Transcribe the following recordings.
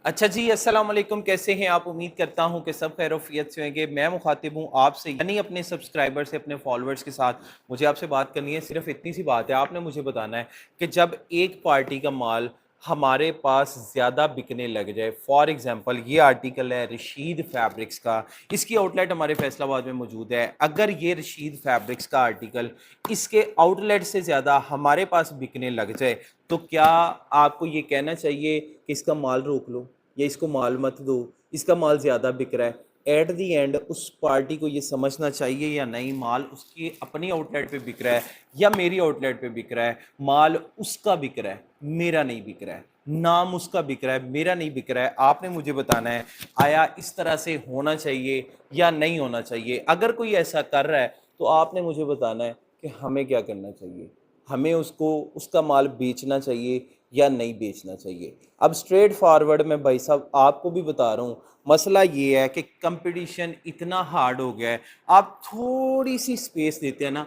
अच्छा जी, अस्सलाम वालेकुम। कैसे हैं आप? उम्मीद करता हूं कि सब खैरियत से होंगे। मैं मुखातिब हूं आपसे, यानी अपने सब्सक्राइबर से, अपने फॉलोअर्स के साथ मुझे आपसे बात करनी है। सिर्फ इतनी सी बात है, आपने मुझे बताना है कि जब एक पार्टी का माल हमारे पास ज़्यादा बिकने लग जाए। फॉर एग्जांपल ये आर्टिकल है रशीद फैब्रिक्स का, इसकी आउटलेट हमारे फैसलाबाद में मौजूद है। अगर ये रशीद फैब्रिक्स का आर्टिकल इसके आउटलेट से ज़्यादा हमारे पास बिकने लग जाए, तो क्या आपको ये कहना चाहिए कि इसका माल रोक लो या इसको माल मत दो, इसका माल ज़्यादा बिक रहा है? एट दी एंड उस पार्टी को ये समझना चाहिए या नहीं, माल उसकी अपनी आउटलेट पे बिक रहा है या मेरी आउटलेट पे बिक रहा है। माल उसका बिक रहा है, मेरा नहीं बिक रहा है। नाम उसका बिक रहा है, मेरा नहीं बिक रहा है। आपने मुझे बताना है आया इस तरह से होना चाहिए या नहीं होना चाहिए। अगर कोई ऐसा कर रहा है तो आपने मुझे बताना है कि हमें क्या करना चाहिए। हमें उसको उसका माल बेचना चाहिए या नहीं बेचना चाहिए। अब स्ट्रेट फॉरवर्ड में भाई साहब आपको भी बता रहा हूँ, मसला ये है कि कंपटीशन इतना हार्ड हो गया है। आप थोड़ी सी स्पेस देते हैं ना,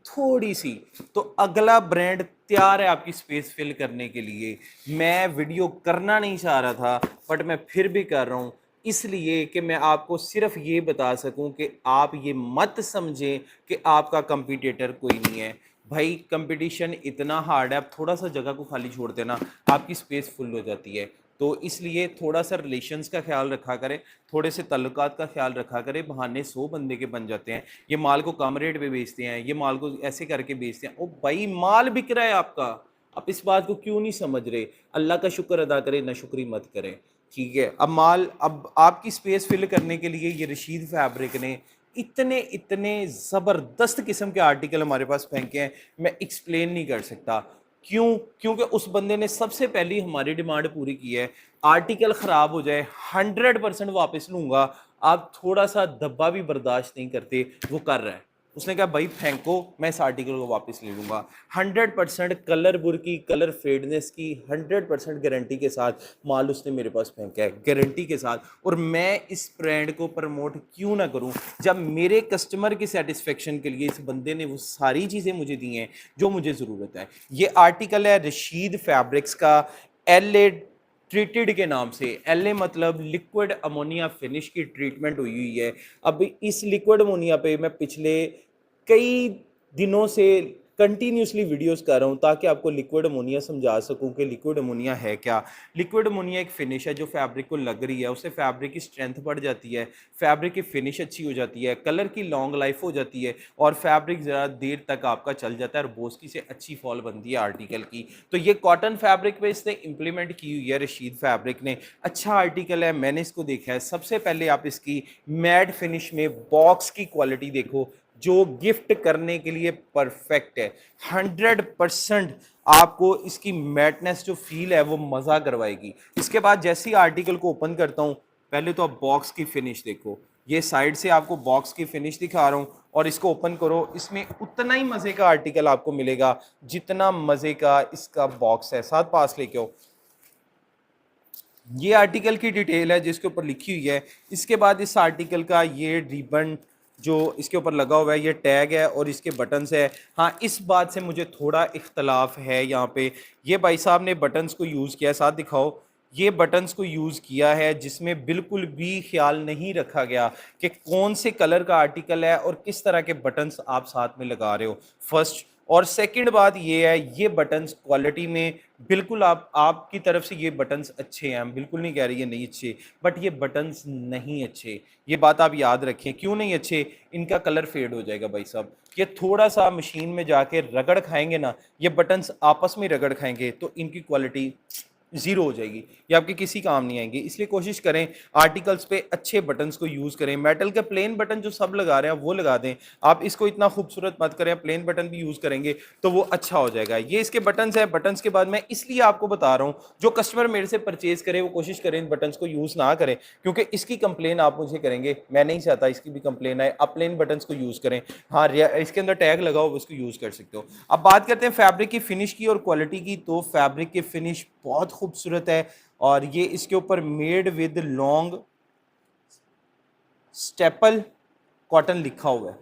थोड़ी सी, तो अगला ब्रांड तैयार है आपकी स्पेस फिल करने के लिए। मैं वीडियो करना नहीं चाह रहा था, बट मैं फिर भी कर रहा हूँ, इसलिए कि मैं आपको सिर्फ ये बता सकूं कि आप ये मत समझें कि आपका कंपटीटर कोई नहीं है। भाई कंपटीशन इतना हार्ड है, आप थोड़ा सा जगह को खाली छोड़ देना, आपकी स्पेस फुल हो जाती है। तो इसलिए थोड़ा सा रिलेशंस का ख्याल रखा करें, थोड़े से ताल्लुकात का ख्याल रखा करें। बहाने 100 बंदे के बन जाते हैं, ये माल को कम रेट पे बेचते हैं, ये माल को ऐसे करके बेचते हैं। ओ भाई, माल बिक रहा है आपका, आप इस बात को क्यों नहीं समझ रहे? अल्लाह का शुक्र अदा करें, ना शुक्री मत करें। ठीक है, अब माल, अब आपकी स्पेस फिल करने के लिए ये रशीद फैब्रिक ने इतने इतने ज़बरदस्त किस्म के आर्टिकल हमारे पास फेंके हैं, मैं एक्सप्लेन नहीं कर सकता। क्यों? क्योंकि उस बंदे ने सबसे पहली हमारी डिमांड पूरी की है। आर्टिकल ख़राब हो जाए 100% वापस लूँगा। आप थोड़ा सा धब्बा भी बर्दाश्त नहीं करते, वो कर रहा है। उसने कहा भाई फेंको, मैं इस आर्टिकल को वापस ले लूँगा। 100% कलर बुर की, कलर फेडनेस की 100% गारंटी के साथ माल उसने मेरे पास फेंका है, गारंटी के साथ। और मैं इस ब्रांड को प्रमोट क्यों ना करूं, जब मेरे कस्टमर की सेटिस्फेक्शन के लिए इस बंदे ने वो सारी चीज़ें मुझे दी हैं जो मुझे ज़रूरत है। ये आर्टिकल है रशीद फैब्रिक्स का, LA ट्रीटेड के नाम से। LA मतलब लिक्विड अमोनिया फिनिश की ट्रीटमेंट हुई हुई है। अब इस लिक्विड अमोनिया पे मैं पिछले कई दिनों से कंटिन्यूसली वीडियोस कर रहा हूँ, ताकि आपको लिक्विड अमोनिया समझा सकूं कि लिक्विड अमोनिया है क्या। लिक्विड अमोनिया एक फिनिश है जो फैब्रिक को लग रही है, उससे फैब्रिक की स्ट्रेंथ बढ़ जाती है, फैब्रिक की फिनिश अच्छी हो जाती है, कलर की लॉन्ग लाइफ हो जाती है, और फैब्रिक ज़रा देर तक आपका चल जाता है, और बोस्की से अच्छी फॉल बनती है आर्टिकल की। तो ये कॉटन फैब्रिक पे इसने इंप्लीमेंट की हुई है रशीद फैब्रिक ने। अच्छा आर्टिकल है, मैंने इसको देखा है। सबसे पहले आप इसकी मैट फिनिश में बॉक्स की क्वालिटी देखो, जो गिफ्ट करने के लिए परफेक्ट है। 100% आपको इसकी मैटनेस जो फील है वो मजा करवाएगी। इसके बाद जैसे ही आर्टिकल को ओपन करता हूं, पहले तो आप बॉक्स की फिनिश देखो। ये साइड से आपको बॉक्स की फिनिश दिखा रहा हूं, और इसको ओपन करो, इसमें उतना ही मजे का आर्टिकल आपको मिलेगा जितना मजे का इसका बॉक्स है। साथ पास लेके आओ, ये आर्टिकल की डिटेल है जिसके ऊपर लिखी हुई है। इसके बाद इस आर्टिकल का ये रिबन जो इसके ऊपर लगा हुआ है, ये टैग है और इसके बटन्स है। हाँ, इस बात से मुझे थोड़ा इख्तलाफ है यहाँ पे। ये भाई साहब ने बटन्स को यूज़ किया है, साथ दिखाओ। ये बटन्स को यूज़ किया है जिसमें बिल्कुल भी ख्याल नहीं रखा गया कि कौन से कलर का आर्टिकल है और किस तरह के बटन्स आप साथ में लगा रहे हो। फर्स्ट, और सेकंड बात ये है, ये बटन्स क्वालिटी में बिल्कुल आपकी तरफ से ये बटन्स अच्छे हैं, हम बिल्कुल नहीं कह रहे ये नहीं अच्छे, बट ये बटन्स नहीं अच्छे। ये बात आप याद रखें। क्यों नहीं अच्छे? इनका कलर फेड हो जाएगा भाई साहब। ये थोड़ा सा मशीन में जाके रगड़ खाएंगे ना, ये बटन्स आपस में रगड़ खाएंगे तो इनकी क्वालिटी जीरो हो जाएगी, ये आपके किसी काम नहीं आएंगे। इसलिए कोशिश करें आर्टिकल्स पे अच्छे बटन्स को यूज़ करें। मेटल के प्लेन बटन जो सब लगा रहे हैं वो लगा दें, आप इसको इतना खूबसूरत मत करें। प्लेन बटन भी यूज़ करेंगे तो वो अच्छा हो जाएगा। ये इसके बटन्स हैं। बटन्स के बाद मैं इसलिए आपको बता रहा हूँ, जो कस्टमर मेरे से परचेज करे वो कोशिश करें इन बटन्स को यूज़ ना करें, क्योंकि इसकी कंप्लेन आप मुझे करेंगे, मैं नहीं चाहता इसकी भी कंप्लेन आए। आप प्लेन बटन्स को यूज़ करें। हाँ, इसके अंदर टैग लगाओ, उसको यूज़ कर सकते हो। अब बात करते हैं फैब्रिक की फिनिश की और क्वालिटी की। तो फैब्रिक की फिनिश बहुत खूबसूरत है, और ये इसके ऊपर made with long staple cotton लिखा हुआ है।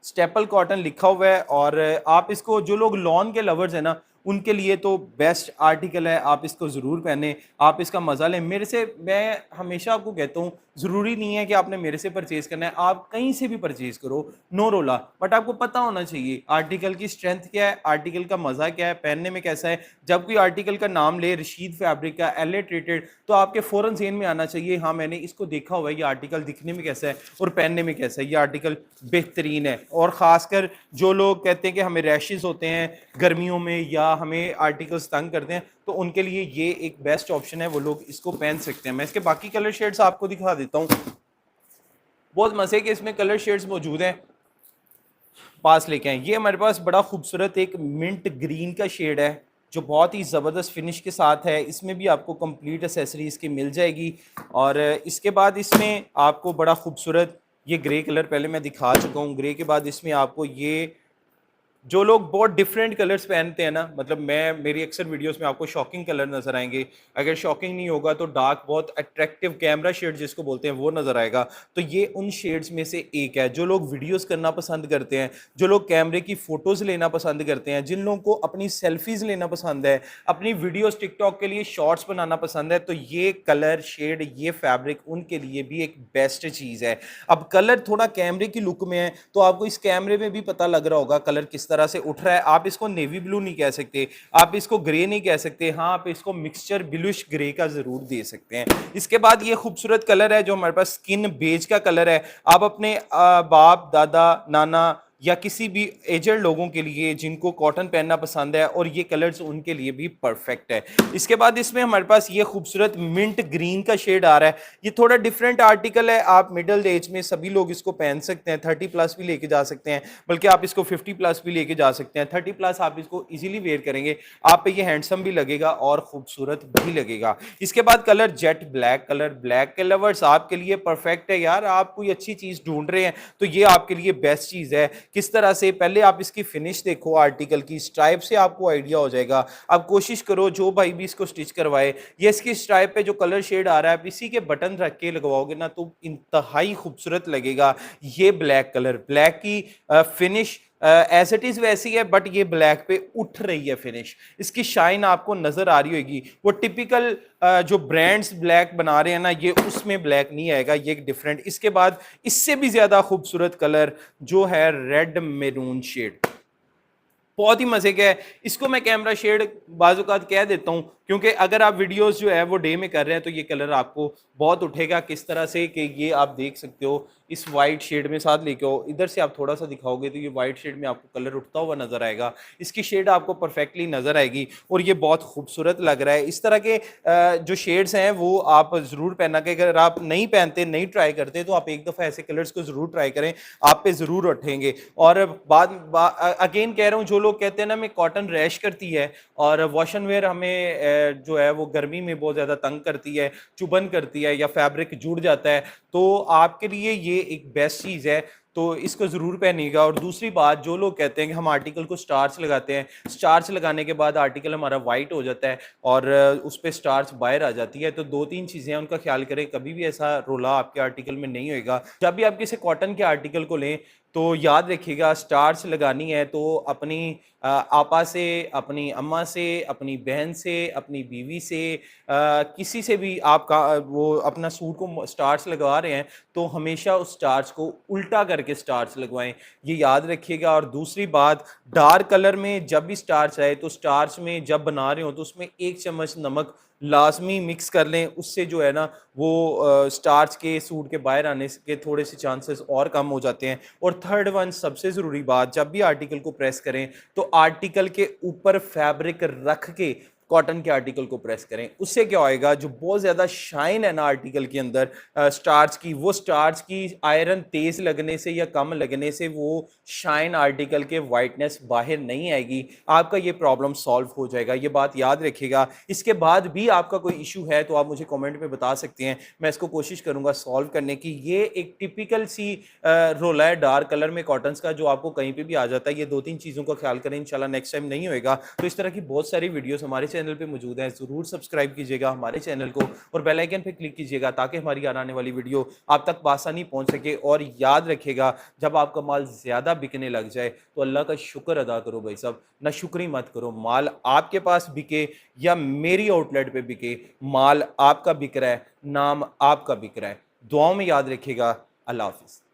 स्टेपल कॉटन लिखा हुआ है। और आप इसको, जो लोग लॉन के लवर्स हैं ना, उनके लिए तो बेस्ट आर्टिकल है, आप इसको ज़रूर पहने, आप इसका मज़ा लें। मेरे से, मैं हमेशा आपको कहता हूँ, ज़रूरी नहीं है कि आपने मेरे से परचेज़ करना है, आप कहीं से भी परचेज़ करो, नो रोला, बट आपको पता होना चाहिए आर्टिकल की स्ट्रेंथ क्या है, आर्टिकल का मज़ा क्या है, पहनने में कैसा है। जब कोई आर्टिकल का नाम ले, रशीद फैब्रिक का, एल ट्रेटेड, तो आपके फ़ौरन ज़हन में आना चाहिए, हाँ मैंने इसको देखा हुआ है, ये आर्टिकल दिखने में कैसा है और पहनने में कैसा है, ये आर्टिकल बेहतरीन है। और ख़ासकर जो लोग कहते हैं कि हमें रैशेस होते हैं गर्मियों में या हमें आर्टिकल्स तंग करते हैं, तो उनके लिए ये एक बेस्ट ऑप्शन है, वो लोग इसको पहन सकते हैं। मैं इसके बाकी कलर शेड्स आपको दिखा देता हूँ, बहुत मजे के इसमें कलर शेड्स मौजूद हैं, पास लेके आए। ये हमारे पास बड़ा खूबसूरत एक मिंट ग्रीन का शेड है जो बहुत ही ज़बरदस्त फिनिश के साथ है, इसमें भी आपको कंप्लीट एसेसरी इसकी मिल जाएगी। और इसके बाद इसमें आपको बड़ा खूबसूरत ये ग्रे कलर पहले मैं दिखा चुका हूँ, ग्रे के बाद इसमें आपको ये, जो लोग बहुत डिफरेंट कलर्स पहनते हैं ना, मतलब मैं, मेरी अक्सर वीडियोस में आपको शॉकिंग कलर नजर आएंगे, अगर शॉकिंग नहीं होगा तो डार्क बहुत अट्रैक्टिव कैमरा शेड जिसको बोलते हैं वो नजर आएगा। तो ये उन शेड्स में से एक है। जो लोग वीडियोस करना पसंद करते हैं, जो लोग कैमरे की फोटोज लेना पसंद करते हैं, जिन लोगों को अपनी सेल्फीज लेना पसंद है, अपनी वीडियोस टिकटॉक के लिए शॉर्ट्स बनाना पसंद है, तो ये कलर शेड, ये फैब्रिक उनके लिए भी एक बेस्ट चीज है। अब कलर थोड़ा कैमरे की लुक में है, तो आपको इस कैमरे में भी पता लग रहा होगा कलर किस तरह से उठ रहा है। आप इसको नेवी ब्लू नहीं कह सकते, आप इसको ग्रे नहीं कह सकते, हाँ आप इसको मिक्सचर ब्लूइश ग्रे का जरूर दे सकते हैं। इसके बाद ये खूबसूरत कलर है जो हमारे पास स्किन बेज का कलर है। आप अपने बाप दादा नाना या किसी भी एजड लोगों के लिए जिनको कॉटन पहनना पसंद है, और ये कलर्स उनके लिए भी परफेक्ट है। इसके बाद इसमें हमारे पास ये खूबसूरत मिंट ग्रीन का शेड आ रहा है, ये थोड़ा डिफरेंट आर्टिकल है, आप मिडिल एज में सभी लोग इसको पहन सकते हैं, 30 प्लस भी लेके जा सकते हैं, बल्कि आप इसको 50 प्लस भी लेके जा सकते हैं। 30 प्लस आप इसको इजीली वेयर करेंगे, आप पे ये हैंडसम भी लगेगा और खूबसूरत भी लगेगा। इसके बाद colour jet black colour, black के लवर्स आपके लिए परफेक्ट है यार, आप कोई अच्छी चीज ढूंढ रहे हैं तो ये आपके लिए बेस्ट चीज है। किस तरह से, पहले आप इसकी फिनिश देखो, आर्टिकल की स्ट्राइप से आपको आइडिया हो जाएगा। आप कोशिश करो, जो भाई भी इसको स्टिच करवाए, ये इसकी स्ट्राइप पे जो कलर शेड आ रहा है, आप इसी के बटन रख के लगवाओगे ना तो इंतहाई खूबसूरत लगेगा। ये ब्लैक कलर, ब्लैक की फिनिश एज इट इज वैसी है, बट ये ब्लैक पे उठ रही है फिनिश, इसकी शाइन आपको नजर आ रही होगी। वो टिपिकल जो ब्रांड्स ब्लैक बना रहे हैं ना, ये उसमें ब्लैक नहीं आएगा, ये डिफरेंट। इसके बाद इससे भी ज्यादा खूबसूरत कलर जो है रेड मेरून शेड, बहुत ही मजे का है। इसको मैं कैमरा शेड बाजुकात कह देता हूं, क्योंकि अगर आप वीडियोस जो है वो डे में कर रहे हैं तो ये कलर आपको बहुत उठेगा। किस तरह से कि ये आप देख सकते हो, इस वाइट शेड में साथ लेके आओ, इधर से आप थोड़ा सा दिखाओगे तो ये वाइट शेड में आपको कलर उठता हुआ नजर आएगा, इसकी शेड आपको परफेक्टली नजर आएगी और ये बहुत खूबसूरत लग रहा है। इस तरह के जो शेड्स हैं वो आप जरूर पहना के, अगर आप नहीं पहनते, नहीं ट्राई करते, तो आप एक दफा ऐसे कलर्स को जरूर ट्राई करें, आप पे जरूर उठेंगे। और अगेन कह रहा हूँ, जो लोग कहते हैं ना, मैं कॉटन रैश करती है और वॉशन वेयर हमें जो है वो गर्मी में बहुत ज्यादा तंग करती है, चुभन करती है या फैब्रिक जुड़ जाता है, तो आपके लिए ये एक बेस्ट चीज है, तो इसको जरूर पहनिएगा। और दूसरी बात, जो लोग कहते हैं कि हम आर्टिकल को स्टार्च लगाते हैं, स्टार्च लगाने के बाद आर्टिकल हमारा वाइट हो जाता है और उस पर स्टार्च बाहर आ जाती है, तो दो तीन चीजें हैं उनका ख्याल करें, कभी भी ऐसा रोला आपके आर्टिकल में नहीं होएगा। जब भी आप किसी कॉटन के आर्टिकल को लें तो याद रखिएगा, स्टार्च लगानी है तो अपनी आपा से, अपनी अम्मा से, अपनी बहन से, अपनी बीवी से, किसी से भी आपका वो अपना सूट को स्टार्च लगा रहे हैं तो हमेशा उस स्टार्च को उल्टा करके स्टार्च लगवाएं, ये याद रखिएगा। और दूसरी बात, डार्क कलर में जब भी स्टार्च आए तो स्टार्च में जब बना रहे हो तो उसमें 1 चम्मच नमक लाजमी मिक्स कर लें, उससे जो है ना वो स्टार्च के सूट के बाहर आने के थोड़े से चांसेस और कम हो जाते हैं। और थर्ड वन, सबसे ज़रूरी बात, जब भी आर्टिकल को प्रेस करें तो आर्टिकल के ऊपर फैब्रिक रख के कॉटन के आर्टिकल को प्रेस करें, उससे क्या होएगा, जो बहुत ज़्यादा शाइन है ना आर्टिकल के अंदर स्टार्च की, वो स्टार्च की आयरन तेज़ लगने से या कम लगने से वो शाइन आर्टिकल के वाइटनेस बाहर नहीं आएगी, आपका ये प्रॉब्लम सॉल्व हो जाएगा, ये बात याद रखिएगा। इसके बाद भी आपका कोई इशू है तो आप मुझे कमेंट में बता सकते हैं, मैं इसको कोशिश करूंगा सॉल्व करने की। ये एक टिपिकल सी रोल है डार्क कलर में कॉटन्स का, जो आपको कहीं पे भी आ जाता है। ये 2-3 चीज़ों का ख्याल करें, इंशाल्लाह नेक्स्ट टाइम नहीं होएगा। तो इस तरह की बहुत सारी वीडियोस हमारे चैनल पे मौजूद हैं ज़रूर सब्सक्राइब कीजिएगा हमारे चैनल को और बेल आइकन पे क्लिक कीजिएगा ताकि हमारी आने वाली वीडियो आप तक बआसानी पहुंच सके। और याद रखिएगा, जब आपका माल ज़्यादा बिकने लग जाए तो अल्लाह का शुक्र अदा करो भाई साहब, नाशुक्री मत करो। माल आपके पास बिके या मेरी आउटलेट पे बिके, माल आपका बिक रहा है, नाम आपका बिक रहा है। दुआओं में याद रखिएगा। अल्लाह हाफिज़।